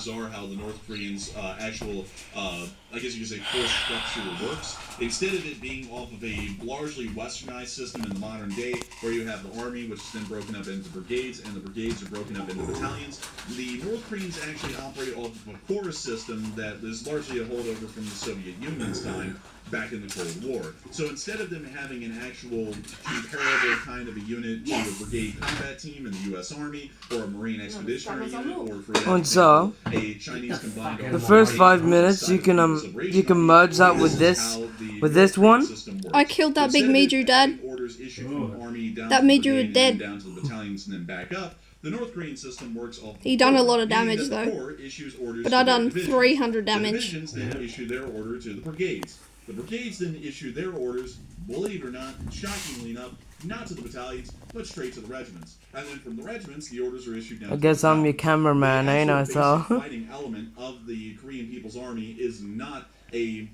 bizarre how the North Koreans' actual, I guess you could say, force structure works. Instead of it being off of a largely westernized system in the modern day, where you have the army, which is then broken up into brigades, and the brigades are broken up into battalions, the North Koreans actually operate off of a corps system that is largely a holdover from the Soviet Union's time back in the Cold War. So instead of them having an actual comparable kind of a unit to a brigade combat team in the U.S. Army or a Marine expeditionary unit, or for that example, a Chinese combined army. The first 5 minutes you can merge that with this one. I killed that big major, Dad. That major was dead. Down to the battalions and then back up. The North Korean system works off. He done a lot of damage though, but I done 300 damage. The divisions then issue their order to the brigades. The brigades then issue their orders, believe it or not, shockingly enough, not to the battalions, but straight to the regiments. And then from the regiments, the orders are issued down. I guess I'm your cameraman, ain't I? So. The fighting element of the Korean People's Army is not a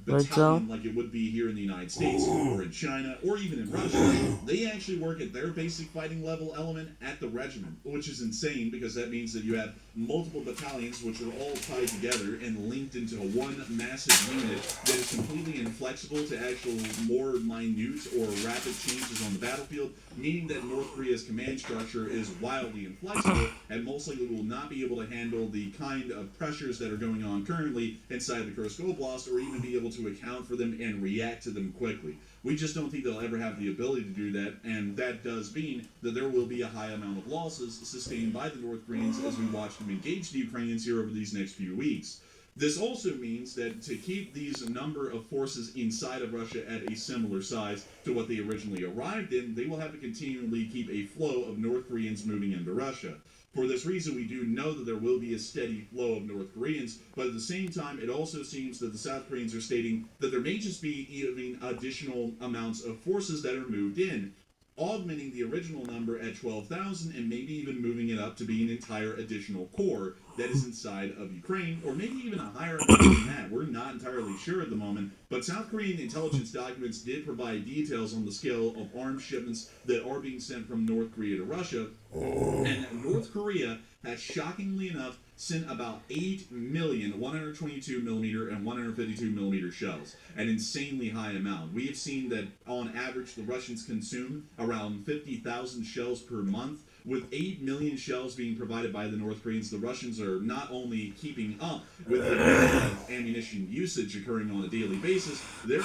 battalion like it would be here in the United States or in China or even in Russia. They actually work at their basic fighting level element at the regiment, which is insane because that means that you have multiple battalions which are all tied together and linked into one massive unit that is completely inflexible to actual more minute or rapid changes on the battlefield, meaning that North Korea's command structure is wildly inflexible and most likely will not be able to handle the kind of pressures that are going on currently inside the Kursk Oblast or even be able to account for them and react to them quickly. We just don't think they'll ever have the ability to do that, and that does mean that there will be a high amount of losses sustained by the North Koreans as we watch them engage the Ukrainians here over these next few weeks. This also means that to keep these number of forces inside of Russia at a similar size to what they originally arrived in, they will have to continually keep a flow of North Koreans moving into Russia. For this reason, we do know that there will be a steady flow of North Koreans, but at the same time, it also seems that the South Koreans are stating that there may just be even additional amounts of forces that are moved in, augmenting the original number at 12,000 and maybe even moving it up to be an entire additional corps that is inside of Ukraine, or maybe even a higher amount than that. We're not entirely sure at the moment, but South Korean intelligence documents did provide details on the scale of arms shipments that are being sent from North Korea to Russia, and North Korea has shockingly enough sent about 8 million 122mm and 152mm shells, an insanely high amount. We have seen that on average the Russians consume around 50,000 shells per month. With 8 million shells being provided by the North Koreans, the Russians are not only keeping up with the amount of ammunition usage occurring on a daily basis, they're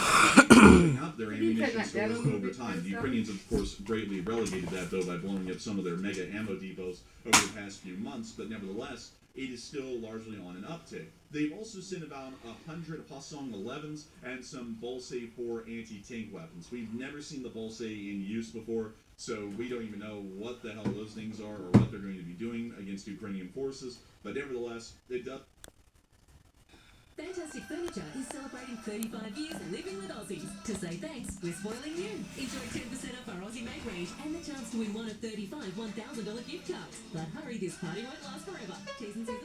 building up their ammunition stores over time. The Ukrainians, of course, greatly relegated that, though, by blowing up some of their mega ammo depots over the past few months, but nevertheless, it is still largely on an uptick. They've also sent about 100 Hwasong 11s and some Bolsay 4 anti-tank weapons. We've never seen the Bolsay in use before, so we don't even know what the hell those things are or what they're going to be doing against Ukrainian forces, but nevertheless, it does. Fantastic Furniture is celebrating 35 years living with Aussies. To say thanks, we're spoiling you. Enjoy 10% off our Aussie made range and the chance to win one of 35 $1,000 gift cards. But hurry, this party won't last forever. T's and C's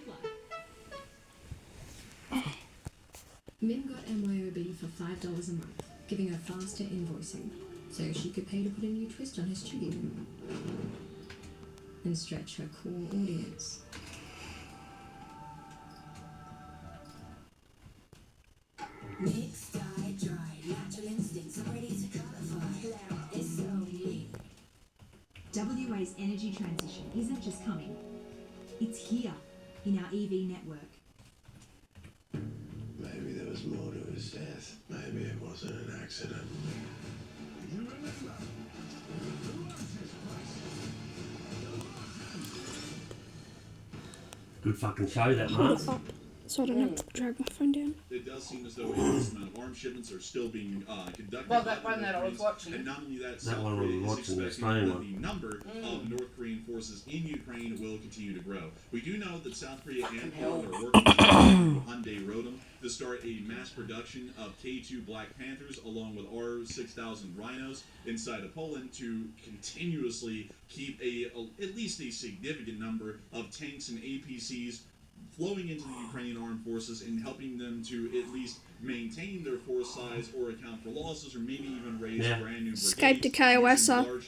apply. Min got MYOB for $5 a month, giving her faster invoicing, so she could pay to put a new twist on her studio and stretch her core audience. Mix, dye, dry, natural instincts are ready to colorify. It's so me. WA's energy transition isn't just coming, it's here in our EV network. Maybe there was more to his death. Maybe it wasn't an accident. Good fucking show, that man. So I don't have to drag my phone down. It does seem as though a vast amount of arms shipments are still being conducted. Well, that one that I was watching. And not only that, That South one Korea we were is watching this expecting time. that the number of North Korean forces in Ukraine will continue to grow. We do know that South Korea and Poland are working with Hyundai Rotem to start a mass production of K2 Black Panthers along with R6000 Rhinos inside of Poland to continuously keep at least a significant number of tanks and APCs flowing into the Ukrainian armed forces and helping them to at least maintain their force size or account for losses or maybe even raise brand new brigades. Escaped to KOSer.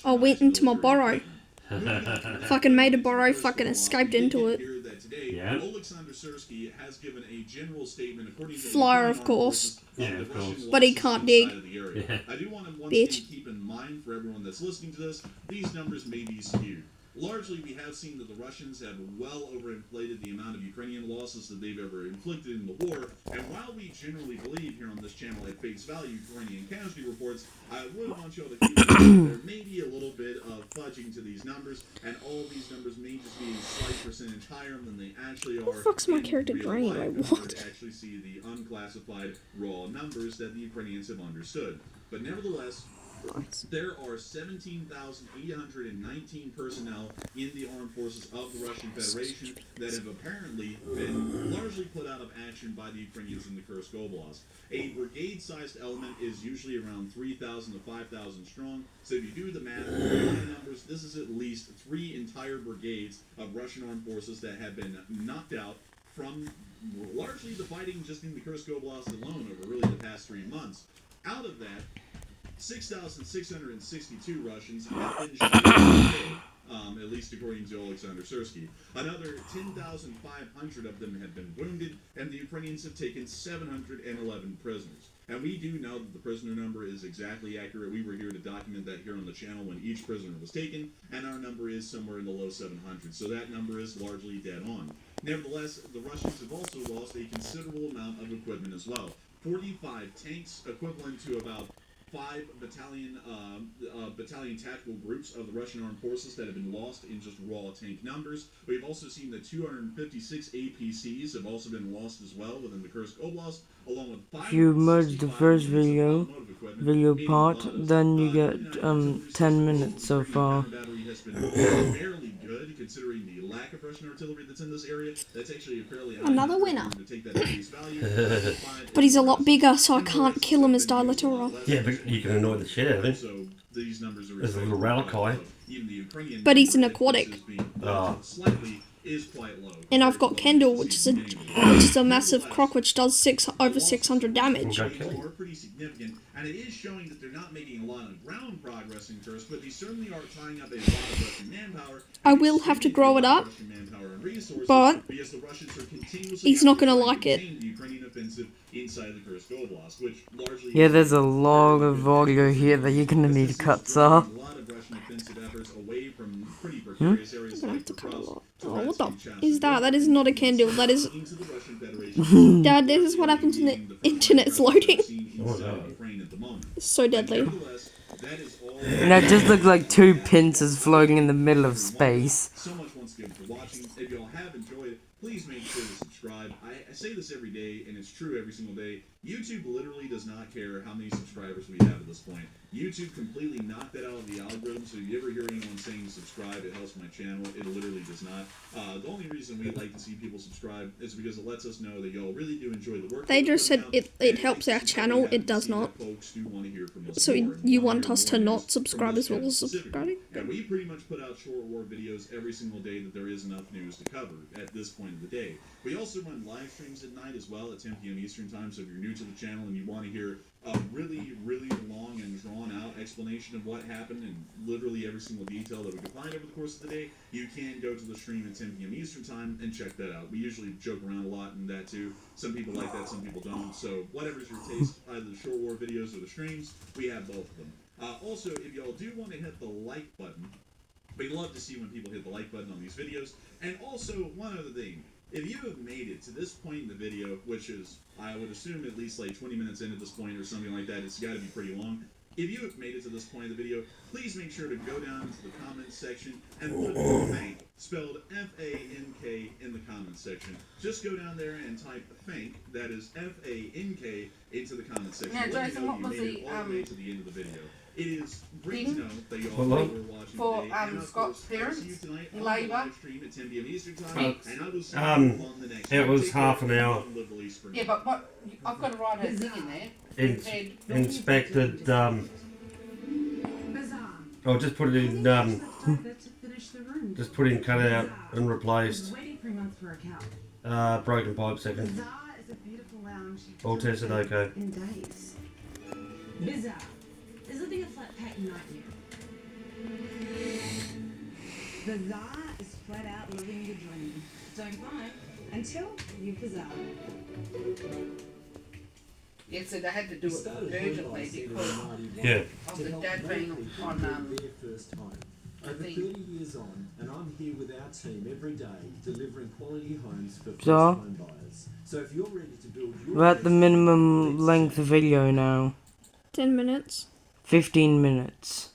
I went into my military burrow. Fucking made a burrow, fucking escaped into it. That today, Alexander Sersky has given a general statement according to Flyer, the of course. of the Russian But he losses can't inside dig. of the area. Yeah. I do want to once Bitch. again keep in mind for everyone that's listening to this, these numbers may be skewed. Largely, we have seen that the Russians have well overinflated the amount of Ukrainian losses that they've ever inflicted in the war, and while we generally believe here on this channel at face value Ukrainian casualty reports, I would want you all to keep in mind that there may be a little bit of fudging to these numbers, and all of these numbers may just be a slight percentage higher than they actually are. What the fuck's my in character real doing? life, Like, in order what? to actually see the unclassified raw numbers that the Ukrainians have understood. But nevertheless, Nice. there are 17,819 personnel in the armed forces of the Russian Federation that have apparently been largely put out of action by the Ukrainians in the Kursk Oblast. A brigade-sized element is usually around 3,000 to 5,000 strong, so if you do the math, the numbers, this is at least 3 entire brigades of Russian armed forces that have been knocked out from largely the fighting just in the Kursk Oblast alone over really the past 3 months. Out of that, 6,662 Russians have been shot today, at least according to Alexander Sersky. Another 10,500 of them have been wounded, and the Ukrainians have taken 711 prisoners. And we do know that the prisoner number is exactly accurate. We were here to document that here on the channel when each prisoner was taken, and our number is somewhere in the low 700s, so that number is largely dead on. Nevertheless, the Russians have also lost a considerable amount of equipment as well. 45 tanks, equivalent to about 5 battalion tactical groups of the Russian armed forces that have been lost in just raw tank numbers. We've also seen that 256 APCs have also been lost as well within the Kursk Oblast, along with 5. If you merge the first video part, then you get 10 minutes so far. Battery has been fairly good considering the lack of Russian artillery that's in this area. That's actually a fairly high Another number winner. to take that at face value. But he's a lot bigger, so I can't kill him as Dilatora. Yeah, but you can annoy the shit out of him. So these numbers are There's a little Ralakai. even the Ukrainian But he's an number aquatic. is being Oh. slightly is quite low. And I've got Kendall, which is a massive croc which does over 600 damage. Go kill him. Are pretty significant, and it is showing that they're not making a lot of ground progress in Kursk, but they certainly are tying up a lot of Russian manpower. I will have to grow it up, Russian manpower and resources, but because the Russians are continuously he's not gonna trying to like it. contain the Ukrainian offensive inside the Kursk Oblast, which largely Yeah, there's a lot of audio here that you're gonna need to cut off. a lot of Russian offensive efforts away from pretty precarious areas I'm gonna like have to cut a Kursk lot. to Oh, what the Ratski, is that? That is not a Kendall. That is. into the Russian Federation. Dad, this is what happens when the internet's loading. Ukraine at the moment. It's so deadly. Nevertheless, that is all. And that just looked like 2 pincers floating in the middle of space. So much once again for watching. If y'all have enjoyed it, please make sure to subscribe. I say this every day, and it's true every single day. YouTube literally does not care how many subscribers we have at this point. YouTube completely knocked that out of the algorithm, so if you ever hear anyone saying subscribe, it helps my channel. It literally does not. The only reason we like to see people subscribe is because it lets us know that y'all really do enjoy the work. They that we just put said out, it and helps makes our us channel, happy it to does see not. that folks do want to hear from us So more and you wanna want hear us more to news not from subscribe this as well channel as specifically. subscribing? And we pretty much put out short war videos every single day that there is enough news to cover at this point of the day. We also run live streams at night as well at 10 p.m. Eastern Time, so if you're new to the channel and you want to hear a really, really long and drawn-out explanation of what happened and literally every single detail that we could find over the course of the day, you can go to the stream at 10 p.m. Eastern Time and check that out. We usually joke around a lot in that too. Some people like that, some people don't. So whatever's your taste, either the short war videos or the streams, we have both of them. Also, if y'all do want to hit the like button, we love to see when people hit the like button on these videos. And also, one other thing. If you have made it to this point in the video, which is, I would assume, at least like 20 minutes into this point or something like that, it's got to be pretty long. If you have made it to this point in the video, please make sure to go down into the comments section and put FANK, spelled F-A-N-K, in the comments section. Just go down there and type FANK, that is F-A-N-K, into the comments section. Now, Let me Jason, know what you was made it the, all the way to the end of the video. It is great thing to know that you all Hello? were watching for, today. And of Scott's course, I'll parents see you tonight in on the Labour? live stream at 10 p.m. Eastern Time, and I will see you on the next It one. was Take half care. an hour. Long live Elise Spring. Yeah, but what I've got to write a thing in there. Inspected, Bazaar. oh, just put it in, To finish the room. just put in cut out and replaced, Waiting 3 months for a cow. broken pipe second. Bazaar is a beautiful lounge. All tested okay. In days. Bazaar is living a flat pack nightmare. Bazaar is flat out living the dream. Don't mind until you bizarre. Yeah, so they had to do it urgently because Yeah. of the dad being on Over 30 years on, and I'm here with our team every day delivering quality homes for first So, home buyers. So if you're ready to build your we're at the minimum length of video now. 10 minutes. 15 minutes.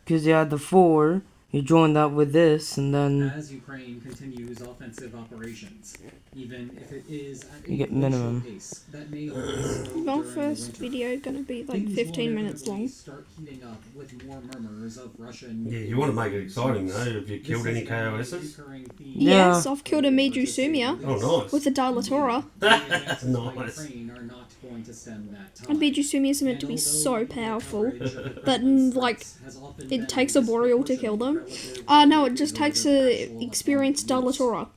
Because you had the 4, you join that with this, and then As Ukraine continues offensive operations, even if it is at you a get glacial minimum. pace that may only slow My during first the winter. video gonna be like Things 15 will minutes long. start heating up with more murmurs of Russian. Yeah, you want to make it exciting though. Have you killed any KOSs? Yeah. Yes, I've killed a Miju Sumia Oh, nice. with a Dilatora. That's nice. And Miju Sumia is meant to be so powerful, but like it takes a boreal to kill them. No, it just takes a experienced Dilatora.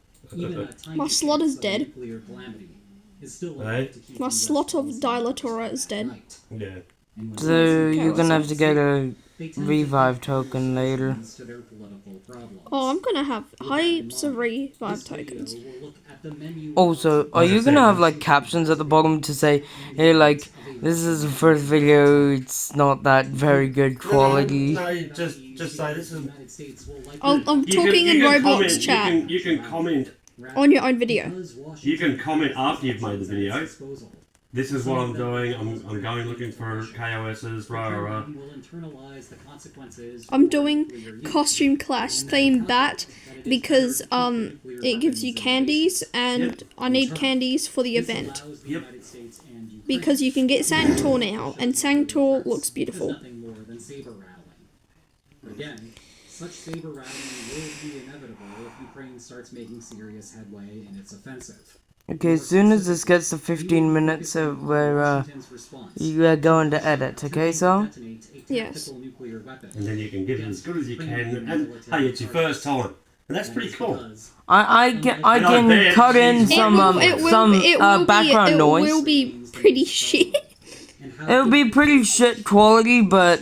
My slot is dead. Hey? My slot of Dilatora is dead. Yeah. So you're gonna have to get a revive token later. Oh, I'm gonna have heaps of revive tokens. Also, are you gonna have like captions at the bottom to say, hey, like, this is the first video, it's not that very good quality? No, just say this is. I'm talking in Roblox chat You can comment. on your own video. You can comment after you've made the video. This is what I'm doing. I'm going looking for KOSs. Rah rah. I'm doing costume clash theme bat because it gives you candies and I need candies for the event. Yep. Because you can get Sanctor now and Sanctor looks beautiful. Again, such saber rattling will be inevitable if Ukraine starts making serious headway in its offensive. Okay, as soon as this gets to 15 minutes, we're going to edit, okay, so? Yes. And then you can get it as good as you can. And hey, it's your first time, and that's pretty cool. I can cut in some background noise. It will be pretty shit. It'll be pretty shit quality, but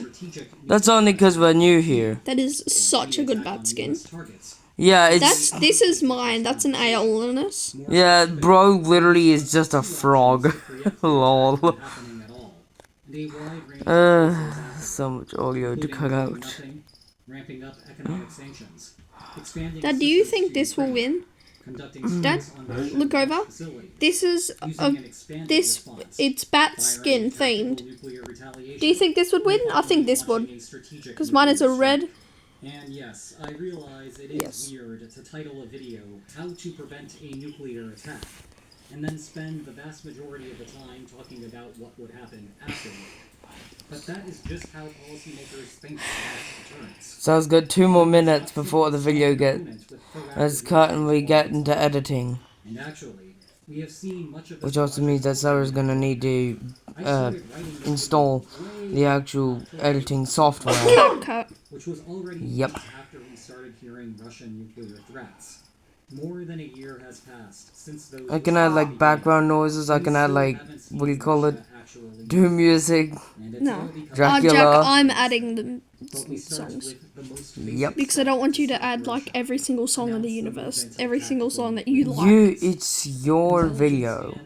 that's only because we're new here. That is such a good bat skin. Yeah, it's... This is mine. That's an Aeolus. Yeah, bro literally is just a frog. Lol. So much audio to cut out. Dad, do you think this will win? Dad, look over. This is it's bat skin themed. Do you think this would win? I think this would, because mine is a red. And yes, I realize it is weird to title a video "How to Prevent a Nuclear Attack," and then spend the vast majority of the time talking about what would happen afterward. But that is just how policymakers think about deterrence. Sounds good. 2 more minutes before the video gets cut and we get into editing. And actually, we have seen much of Which also means that Sarah's gonna need to install the actual editing software. CapCut. Which was already Yep. after we started hearing Russian nuclear threats. More than a year has passed since those. I can add like background noises. I can add like, what do you call it? Doom music. No. Dracula. Jack, I'm adding the songs. Yep. Because I don't want you to add like every single song in the universe. Every single song that you like. It's your video.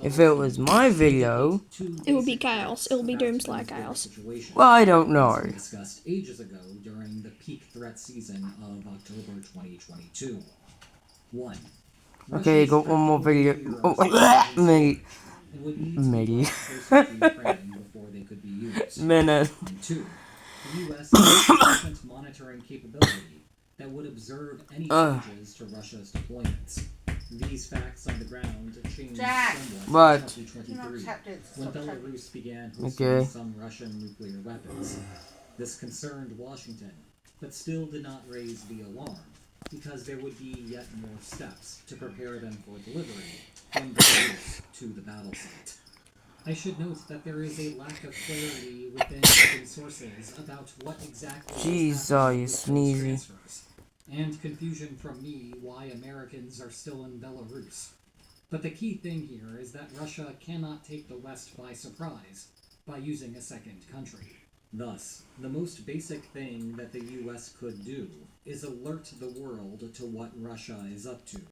If it was my video, it would be chaos. It would be Doomslayer chaos. Well, I don't know. Discussed ages ago during the peak threat season of October 2022. 1. Okay, got one more video. Oh, minute. Minute. 2. The U.S. has sufficient monitoring capability that would observe any changes to Russia's deployments. These facts on the ground changed somewhat in 2023 when Belarus began hosting some Russian nuclear weapons. This concerned Washington, but still did not raise the alarm, because there would be yet more steps to prepare them for delivery from Belarus to the battle site. I should note that there is a lack of clarity within open sources about what exactly is happening with those transfers, and confusion from me why Americans are still in Belarus. But the key thing here is that Russia cannot take the West by surprise by using a second country. Thus, the most basic thing that the US could do is alert the world to what Russia is up to.